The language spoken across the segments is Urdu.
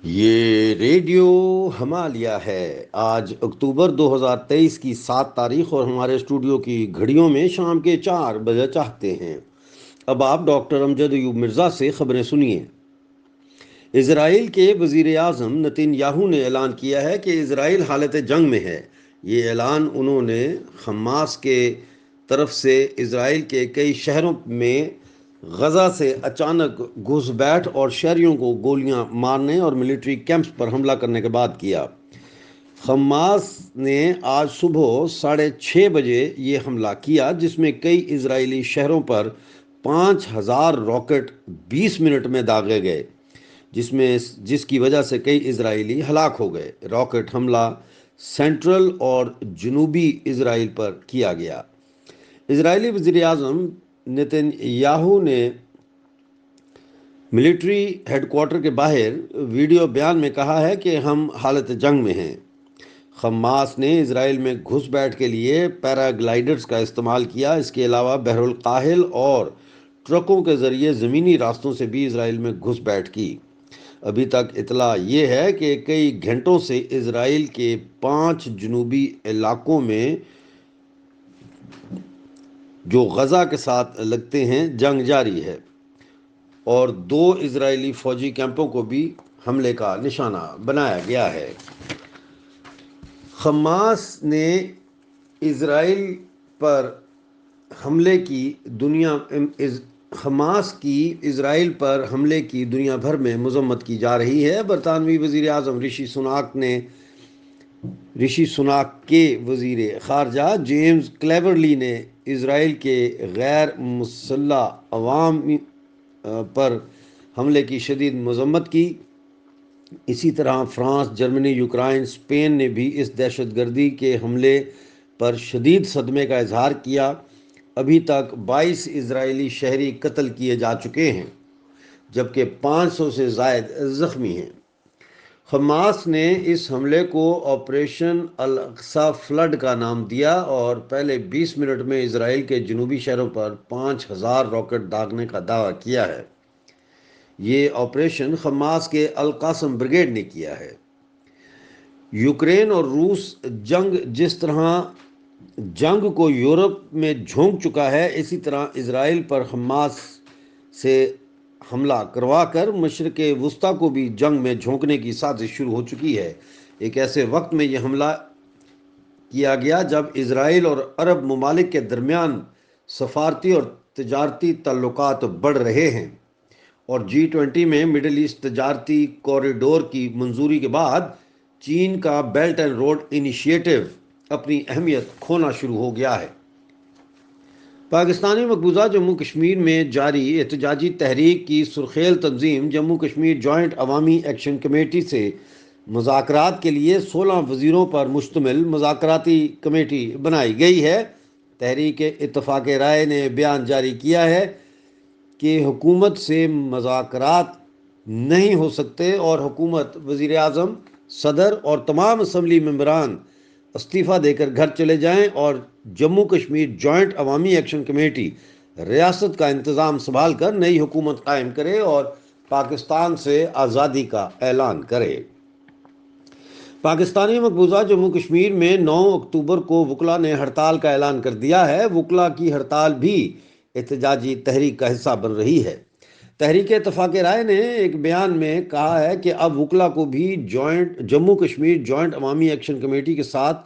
یہ ریڈیو ہمالیہ ہے۔ آج اکتوبر 2023 کی 7 تاریخ اور ہمارے اسٹوڈیو کی گھڑیوں میں شام کے 4 بجے چاہتے ہیں۔ اب آپ ڈاکٹر امجد ایوب مرزا سے خبریں سنیے۔ اسرائیل کے وزیر اعظم نتن یاہو نے اعلان کیا ہے کہ اسرائیل حالت جنگ میں ہے۔ یہ اعلان انہوں نے حماس کے طرف سے اسرائیل کے کئی شہروں میں غزہ سے اچانک گھس بیٹھ اور شہریوں کو گولیاں مارنے اور ملٹری کیمپس پر حملہ کرنے کے بعد کیا۔ حماس نے آج صبح 6:30 بجے یہ حملہ کیا، جس میں کئی اسرائیلی شہروں پر 5000 راکٹ 20 منٹ میں داغے گئے، جس کی وجہ سے کئی اسرائیلی ہلاک ہو گئے۔ راکٹ حملہ سینٹرل اور جنوبی اسرائیل پر کیا گیا۔ اسرائیلی وزیر اعظم نتن یاہو نے ملٹری ہیڈ کوارٹر کے باہر ویڈیو بیان میں کہا ہے کہ ہم حالت جنگ میں ہیں۔ حماس نے اسرائیل میں گھس بیٹھ کے لیے پیراگلائڈرز کا استعمال کیا۔ اس کے علاوہ بحر الکاہل اور ٹرکوں کے ذریعے زمینی راستوں سے بھی اسرائیل میں گھس بیٹھ کی۔ ابھی تک اطلاع یہ ہے کہ کئی گھنٹوں سے اسرائیل کے 5 جنوبی علاقوں میں جو غزہ کے ساتھ لگتے ہیں جنگ جاری ہے، اور 2 اسرائیلی فوجی کیمپوں کو بھی حملے کا نشانہ بنایا گیا ہے۔ حماس نے اسرائیل پر حملے کی دنیا بھر میں مذمت کی جا رہی ہے۔ برطانوی وزیر اعظم رشی سناک کے وزیر خارجہ جیمز کلیورلی نے اسرائیل کے غیر مسلح عوام پر حملے کی شدید مذمت کی۔ اسی طرح فرانس، جرمنی، یوکرائن، اسپین نے بھی اس دہشت گردی کے حملے پر شدید صدمے کا اظہار کیا۔ ابھی تک 22 اسرائیلی شہری قتل کیے جا چکے ہیں، جبکہ 500 سے زائد زخمی ہیں۔ حماس نے اس حملے کو آپریشن الاقصی فلڈ کا نام دیا اور پہلے 20 منٹ میں اسرائیل کے جنوبی شہروں پر 5000 راکٹ داغنے کا دعویٰ کیا ہے۔ یہ آپریشن حماس کے القاسم بریگیڈ نے کیا ہے۔ یوکرین اور روس جس طرح جنگ کو یورپ میں جھونک چکا ہے، اسی طرح اسرائیل پر حماس سے حملہ کروا کر مشرق وسطیٰ کو بھی جنگ میں جھونکنے کی سازش شروع ہو چکی ہے۔ ایک ایسے وقت میں یہ حملہ کیا گیا جب اسرائیل اور عرب ممالک کے درمیان سفارتی اور تجارتی تعلقات بڑھ رہے ہیں، اور G20 میں مڈل ایسٹ تجارتی کوریڈور کی منظوری کے بعد چین کا بیلٹ اینڈ روڈ انیشیٹو اپنی اہمیت کھونا شروع ہو گیا ہے۔ پاکستانی مقبوضہ جموں کشمیر میں جاری احتجاجی تحریک کی سرخیل تنظیم جموں کشمیر جوائنٹ عوامی ایکشن کمیٹی سے مذاکرات کے لیے 16 وزیروں پر مشتمل مذاکراتی کمیٹی بنائی گئی ہے۔ تحریک اتفاق رائے نے بیان جاری کیا ہے کہ حکومت سے مذاکرات نہیں ہو سکتے اور حکومت، وزیر اعظم، صدر اور تمام اسمبلی ممبران استعفیٰ دے کر گھر چلے جائیں اور جموں کشمیر جوائنٹ عوامی ایکشن کمیٹی ریاست کا انتظام سنبھال کر نئی حکومت قائم کرے اور پاکستان سے آزادی کا اعلان کرے۔ پاکستانی مقبوضہ جموں کشمیر میں 9 اکتوبر کو وکلاء نے ہڑتال کا اعلان کر دیا ہے۔ وکلاء کی ہڑتال بھی احتجاجی تحریک کا حصہ بن رہی ہے۔ تحریک اتفاق رائے نے ایک بیان میں کہا ہے کہ اب وکلاء کو بھی جموں کشمیر جوائنٹ عوامی ایکشن کمیٹی کے ساتھ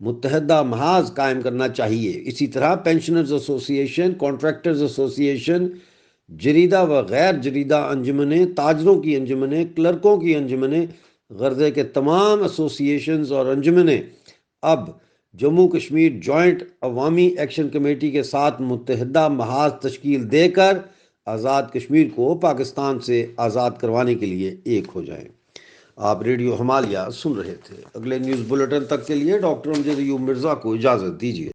متحدہ محاذ قائم کرنا چاہیے۔ اسی طرح پینشنرز ایسوسی ایشن، کانٹریکٹرز ایسوسی ایشن، جریدہ و غیر جریدہ انجمنیں، تاجروں کی انجمنیں، کلرکوں کی انجمنیں، غرضے کے تمام ایسوسی ایشنز اور انجمنیں اب جموں کشمیر جوائنٹ عوامی ایکشن کمیٹی کے ساتھ متحدہ محاذ تشکیل دے کر آزاد کشمیر کو پاکستان سے آزاد کروانے کے لیے ایک ہو جائیں۔ آپ ریڈیو ہمالیہ سن رہے تھے۔ اگلے نیوز بلیٹن تک کے لیے ڈاکٹر امجد ایوب مرزا کو اجازت دیجیے۔